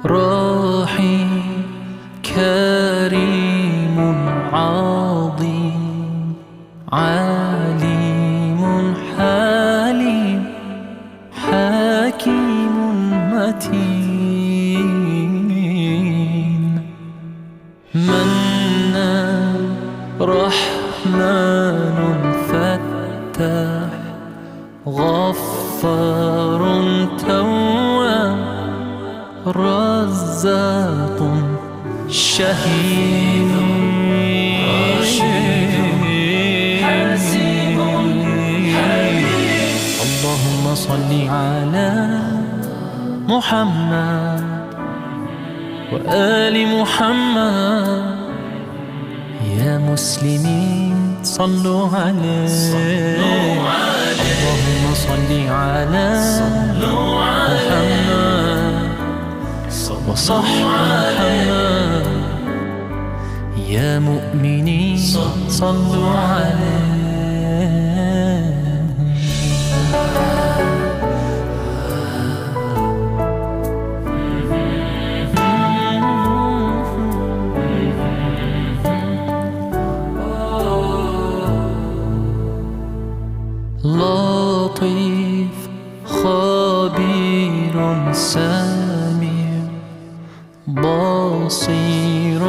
رحيم كريم عظيم عليم حليم حكيم متين منان رحمن فتاح غفار تواب رزاق شهيد حسيب حليم. اللهم صل على محمد وآل محمد. يا مسلمين صلوا عليه. اللهم صل على محمد وصح محمد. يا مؤمنين صلوا عليه. لطيف خبير سميع بصير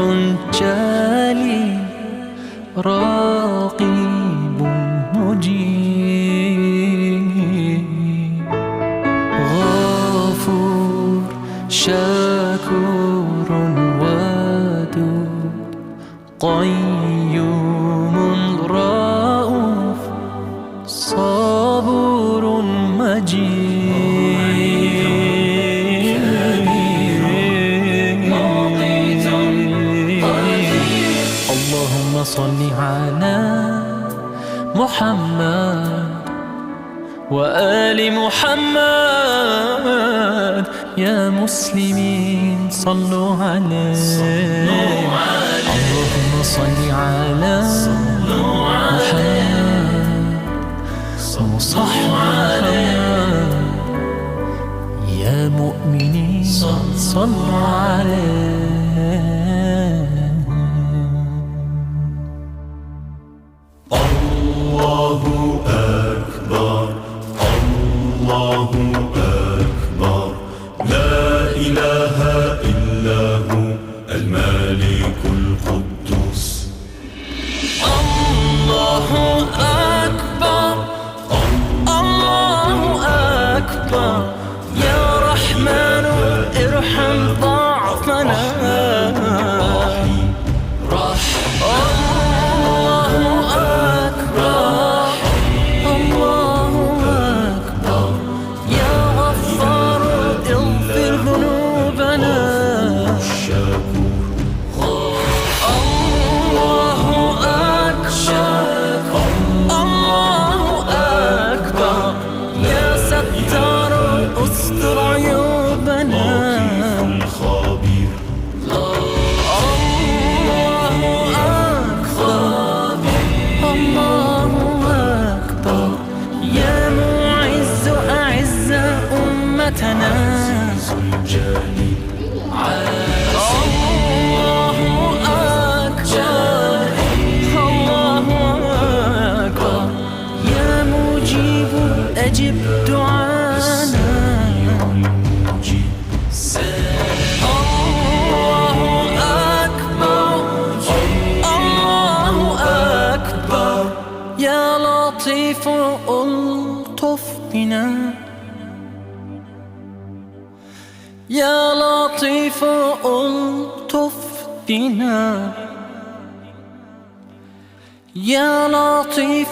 جليل رقيب مجيب غفور شكور ودود قيوم رؤوف صبور مجيد اللهم صل على محمد وآل محمد. يا مسلمين صلوا عليه. اللهم صل على محمد وصح محمد. يا مؤمنين صلوا عليه. الله أكبر الله أكبر لا إله إلا هو الملك القدوس. الله أكبر الله أكبر يا رحمن ارحم ضعفنا. استر عيوبنا. خبير الله أكبر الله أكبر يا معز أعز أمتنا. الجليل الله أكبر الله أكبر يا مجيب أجب دعانا. يا لطيف ألطف بنا يا لطيف ألطف بنا يا لطيف